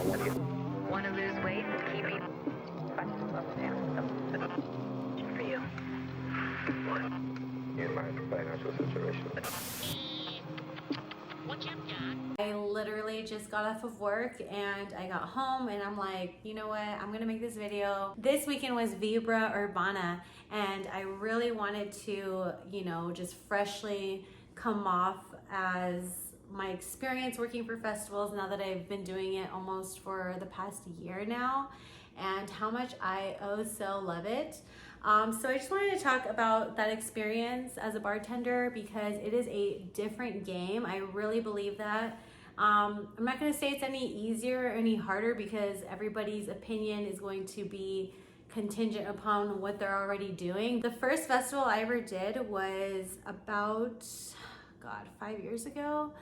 Want to lose weight and keep eating? For you. What? In my financial situation. I literally just got off of work and I got home and I'm like, you know what, I'm gonna make this video. This weekend was Vibra Urbana and I really wanted to, you know, just freshly come off as my experience working for festivals now that I've been doing it almost for the past year now, and how much I so love it. So I just wanted to talk about that experience as a bartender because it is a different game. I really believe that. I'm not going to say it's any easier or any harder because everybody's opinion is going to be contingent upon what they're already doing. The first festival I ever did was about, 5 years ago.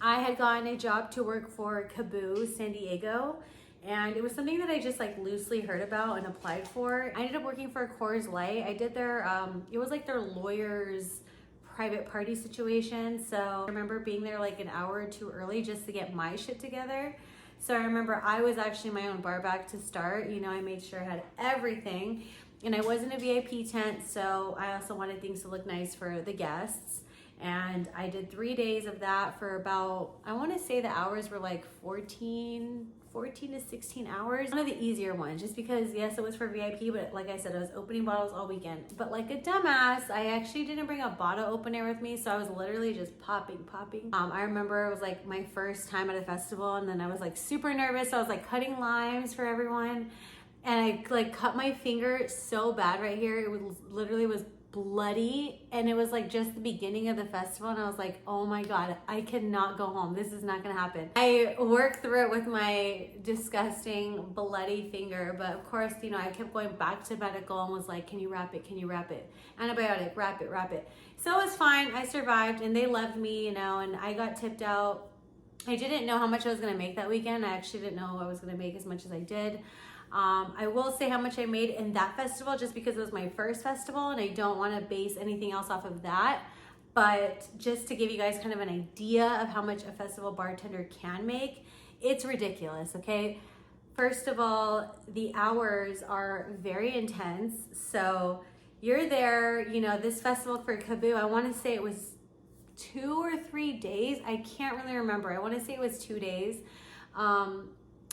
I had gotten a job to work for Caboo San Diego, and it was something that I just like loosely heard about and applied for. I ended up working for Coors Light. I did their, it was like their lawyers private party situation. So I remember being there like an hour or two early just to get my shit together. So I remember I was actually my own bar back to start. You know, I made sure I had everything, and I was in a VIP tent. So I also wanted things to look nice for the guests. And I did 3 days of that for about, I want to say the hours were like 14 to 16 hours. One of the easier ones, just because yes, it was for VIP, but like I said, I was opening bottles all weekend. But like a dumbass, I actually didn't bring a bottle opener with me, so I was literally just popping. I remember it was like my first time at a festival, and then I was like super nervous, so I was like cutting limes for everyone, and I like cut my finger so bad right here. It was literally was bloody, and it was like just the beginning of the festival, and I was like, oh my god, I cannot go home, this is not gonna happen. I worked through it with my disgusting bloody finger, but of course, you know, I kept going back to medical and was like, can you wrap it, antibiotic, wrap it. So it was fine, I survived, and they loved me, you know, and I got tipped out. I didn't know how much I was gonna make that weekend. I actually didn't know I was gonna make as much as I did. I will say how much I made in that festival just because it was my first festival, and I don't want to base anything else off of that. But just to give you guys kind of an idea of how much a festival bartender can make, it's ridiculous, okay? First of all, the hours are very intense. So you're there, you know, this festival for Caboo, I want to say it was 2 or 3 days. I can't really remember. I want to say it was 2 days.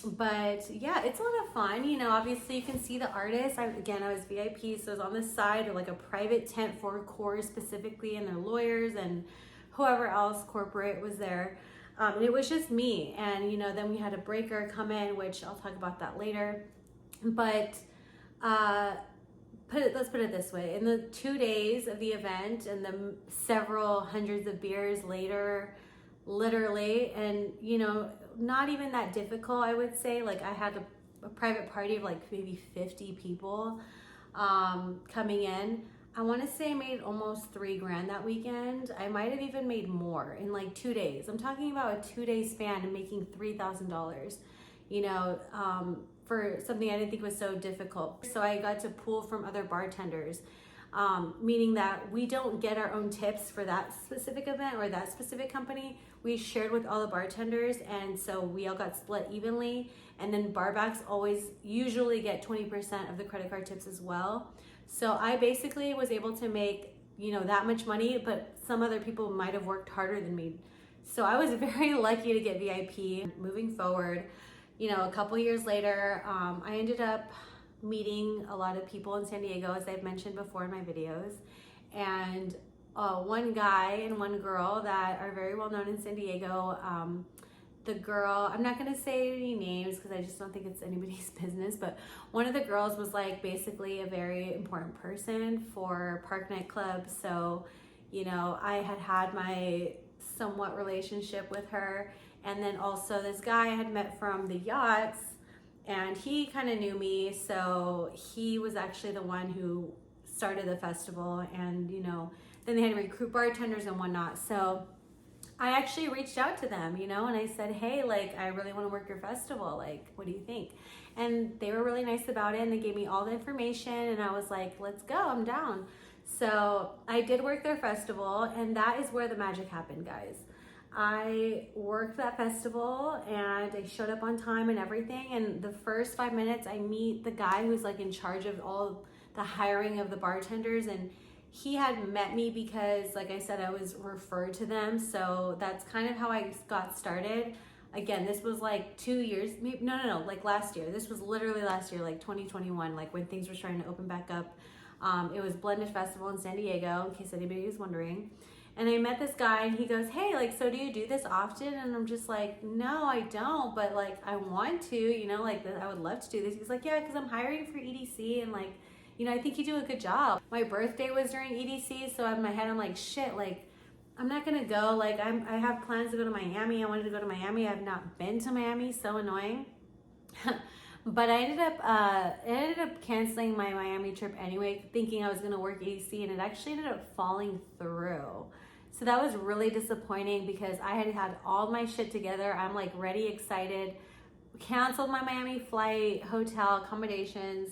But yeah, it's a lot of fun. You know, obviously you can see the artists. I was VIP, so I was on the side of like a private tent for Coors specifically, and their lawyers and whoever else corporate was there. And it was just me. And, you know, then we had a breaker come in, which I'll talk about that later. But let's put it this way. In the 2 days of the event and the several hundreds of beers later, literally, and, you know, not even that difficult, I would say. Like I had a private party of like maybe 50 people coming in. I want to say I made almost $3 grand that weekend. I might have even made more in like 2 days. I'm talking about a 2-day span and making $3,000, you know, for something I didn't think was so difficult. So I got to pull from other bartenders. Meaning that we don't get our own tips for that specific event or that specific company. We shared with all the bartenders, and so we all got split evenly. And then barbacks always usually get 20% of the credit card tips as well. So I basically was able to make, you know, that much money, but some other people might have worked harder than me. So I was very lucky to get VIP. Moving forward, you know, a couple years later, I ended up meeting a lot of people in San Diego, as I've mentioned before in my videos, and one guy and one girl that are very well known in San Diego. The girl, I'm not gonna say any names because I just don't think it's anybody's business, but one of the girls was like basically a very important person for Park Nightclub. So, you know, I had my somewhat relationship with her, and then also this guy I had met from the yachts, and he kind of knew me, so he was actually the one who started the festival, and, you know, then they had to recruit bartenders and whatnot. So I actually reached out to them, you know, and I said, hey, like, I really want to work your festival. Like, what do you think? And they were really nice about it, and they gave me all the information, and I was like, let's go, I'm down. So I did work their festival, and that is where the magic happened, guys. I worked that festival and I showed up on time and everything. And the first 5 minutes, I meet the guy who's like in charge of all the hiring of the bartenders. And he had met me because, like I said, I was referred to them. So that's kind of how I got started. Again, this was like 2 years, no, like last year. This was literally last year, like 2021, like when things were starting to open back up. It was Blended Festival in San Diego, in case anybody was wondering. And I met this guy and he goes, hey, like, so do you do this often? And I'm just like, no, I don't, but like, I want to, you know, like I would love to do this. He's like, yeah, because I'm hiring for EDC and like, you know, I think you do a good job. My birthday was during EDC, so in my head, I'm like, shit, like, I'm not gonna go. Like, I have plans to go to Miami. I wanted to go to Miami. I've not been to Miami, so annoying. But I ended up canceling my Miami trip anyway, thinking I was gonna work EDC, and it actually ended up falling through. So that was really disappointing because I had all my shit together. I'm like ready, excited, canceled my Miami flight, hotel, accommodations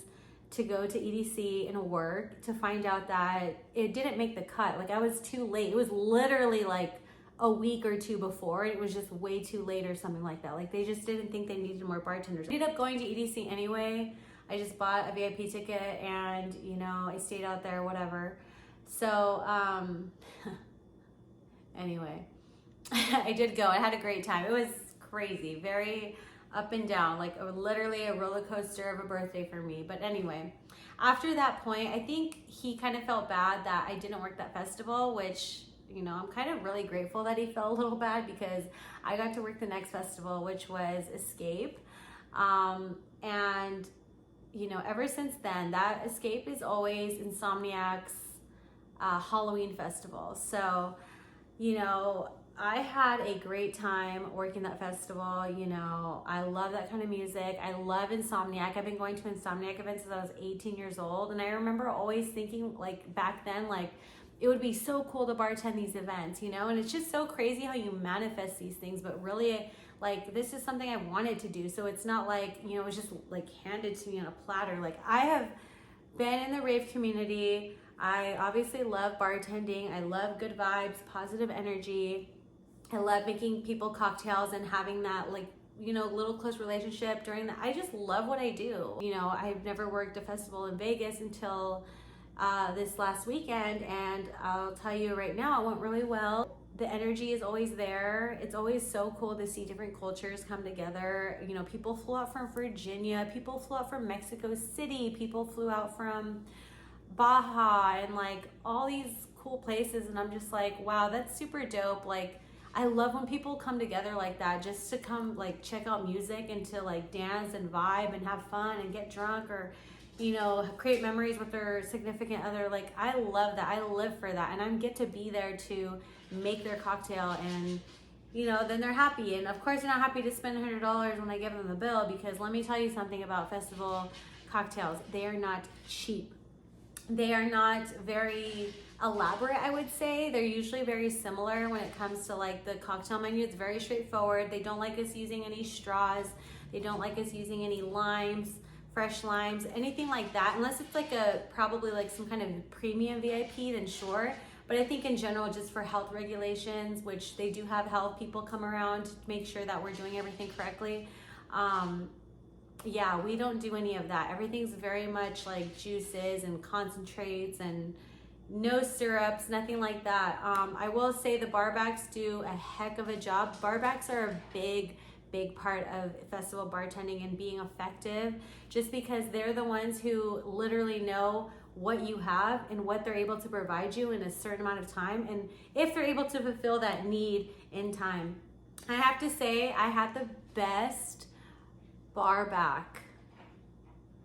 to go to EDC and work, to find out that it didn't make the cut. Like, I was too late. It was literally like a week or two before. It was just way too late or something like that. Like, they just didn't think they needed more bartenders. I ended up going to EDC anyway. I just bought a VIP ticket and, you know, I stayed out there, whatever. So, anyway, I did go. I had a great time. It was crazy, very up and down, like literally a roller coaster of a birthday for me. But anyway, after that point, I think he kind of felt bad that I didn't work that festival, which, you know, I'm kind of really grateful that he felt a little bad because I got to work the next festival, which was Escape. And, you know, ever since then, that Escape is always Insomniac's Halloween festival. So, you know, I had a great time working that festival. You know, I love that kind of music. I love Insomniac. I've been going to Insomniac events since I was 18 years old. And I remember always thinking, like, back then, like, it would be so cool to bartend these events, you know? And it's just so crazy how you manifest these things. But really, like, this is something I wanted to do. So it's not like, you know, it was just, like, handed to me on a platter. Like, I have been in the rave community. I obviously love bartending. I love good vibes, positive energy. I love making people cocktails and having that, like, you know, little close relationship during that. I just love what I do. You know, I've never worked a festival in Vegas until this last weekend, and I'll tell you right now, it went really well. The energy is always there. It's always so cool to see different cultures come together. You know, people flew out from Virginia, people flew out from Mexico City, people flew out from Baja, and like all these cool places. And I'm just like, wow, that's super dope. Like, I love when people come together like that, just to come like check out music and to like dance and vibe and have fun and get drunk, or, you know, create memories with their significant other. Like, I love that. I live for that. And I get to be there to make their cocktail, and, you know, then they're happy. And of course, they're not happy to spend $100 when I give them the bill, because let me tell you something about festival cocktails. They are not cheap. They are not very elaborate, I would say. They're usually very similar when it comes to like the cocktail menu. It's very straightforward. They don't like us using any straws. They don't like us using any limes, fresh limes, anything like that. Unless it's like probably like some kind of premium VIP, then sure. But I think in general, just for health regulations, which they do have health people come around to make sure that we're doing everything correctly. Yeah, we don't do any of that. Everything's very much like juices and concentrates and no syrups, nothing like that. I will say the barbacks do a heck of a job. Barbacks are a big part of festival bartending and being effective, just because they're the ones who literally know what you have and what they're able to provide you in a certain amount of time, and if they're able to fulfill that need in time. I have to say, I had the best barback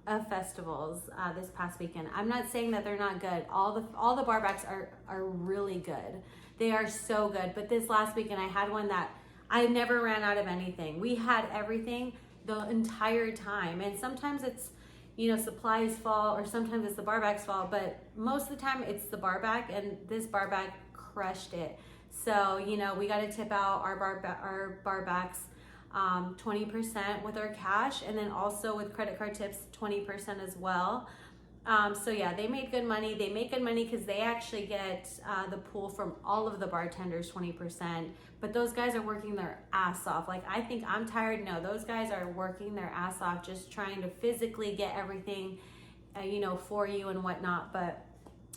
of festivals this past weekend. I'm not saying that they're not good. All the barbacks are really good. They are so good. But this last weekend, I had one that I never ran out of anything. We had everything the entire time. And sometimes it's, you know, supplies fault, or sometimes it's the barback's fault, but most of the time it's the barback, and this barback crushed it. So, you know, we got to tip out our barbacks 20% with our cash, and then also with credit card tips 20% as well. So yeah, they made good money. They make good money because they actually get the pool from all of the bartenders 20%. But those guys are working their ass off. Like, I think I'm tired. No, those guys are working their ass off, just trying to physically get everything, you know, for you and whatnot.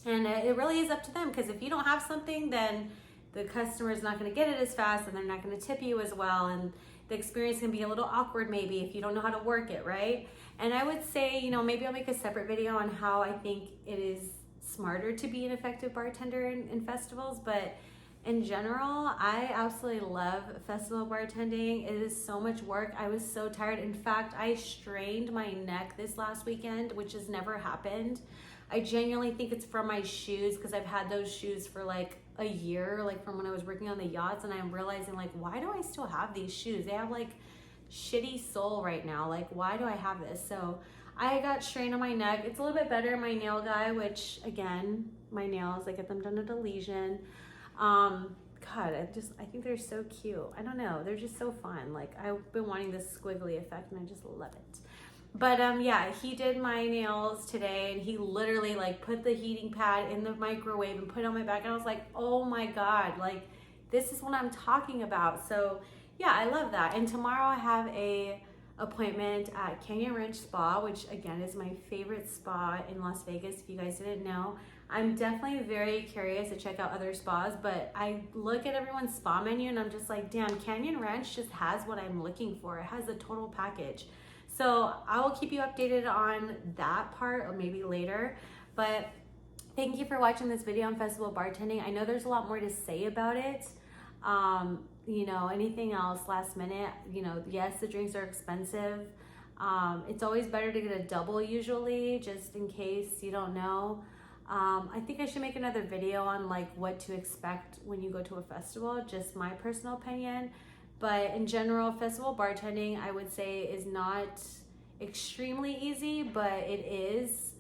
And it really is up to them, because if you don't have something, then the customer is not going to get it as fast, and they're not going to tip you as well, and the experience can be a little awkward maybe if you don't know how to work it, right? And I would say, you know, maybe I'll make a separate video on how I think it is smarter to be an effective bartender in festivals. But in general, I absolutely love festival bartending. It is so much work. I was so tired. In fact, I strained my neck this last weekend, which has never happened. I genuinely think it's from my shoes, because I've had those shoes for like a year, like from when I was working on the yachts, and I'm realizing, like, why do I still have these shoes? They have like shitty sole right now. Like, why do I have this? So I got strained on my neck. It's a little bit better. My nail guy, which again, my nails, I get them done at Elysian. God, I think they're so cute. I don't know. They're just so fun. Like, I've been wanting this squiggly effect, and I just love it. But yeah, he did my nails today, and he literally like put the heating pad in the microwave and put it on my back, and I was like, oh my God, like, this is what I'm talking about. So yeah, I love that. And tomorrow I have a appointment at Canyon Ranch Spa, which again is my favorite spa in Las Vegas, if you guys didn't know. I'm definitely very curious to check out other spas, but I look at everyone's spa menu and I'm just like, damn, Canyon Ranch just has what I'm looking for. It has the total package. So I will keep you updated on that part, or maybe later. But thank you for watching this video on festival bartending. I know there's a lot more to say about it. You know, anything else last minute, you know, yes, the drinks are expensive. It's always better to get a double usually, just in case you don't know. I think I should make another video on like what to expect when you go to a festival, just my personal opinion. But in general, festival bartending, I would say, is not extremely easy, but it is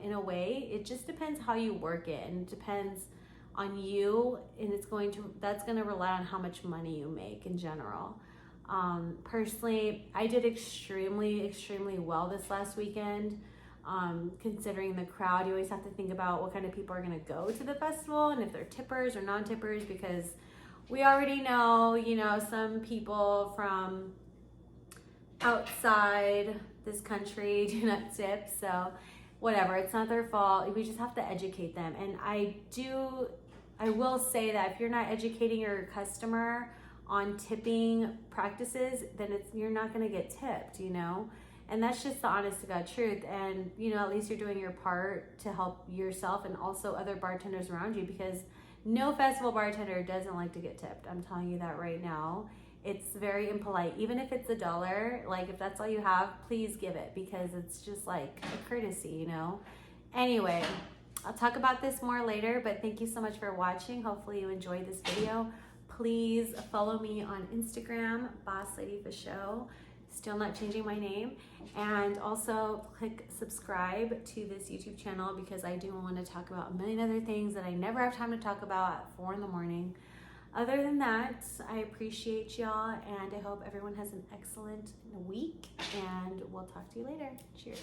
in a way. It just depends how you work it, and it depends on you, and that's going to rely on how much money you make in general. Personally, I did extremely well this last weekend. Considering the crowd, you always have to think about what kind of people are going to go to the festival, and if they're tippers or non-tippers, because we already know, you know, some people from outside this country do not tip, so whatever, it's not their fault. We just have to educate them. And I will say that if you're not educating your customer on tipping practices, then you're not going to get tipped, you know? And that's just the honest to God truth. And, you know, at least you're doing your part to help yourself and also other bartenders around you, because no festival bartender doesn't like to get tipped. I'm telling you that right now. It's very impolite. Even if it's $1, like if that's all you have, please give it, because it's just like a courtesy, you know? Anyway, I'll talk about this more later, but thank you so much for watching. Hopefully you enjoyed this video. Please follow me on Instagram, Boss Lady for Show. Still not changing my name. And also click subscribe to this YouTube channel, because I do want to talk about a million other things that I never have time to talk about at 4 in the morning. Other than that, I appreciate y'all, and I hope everyone has an excellent week, and we'll talk to you later. Cheers.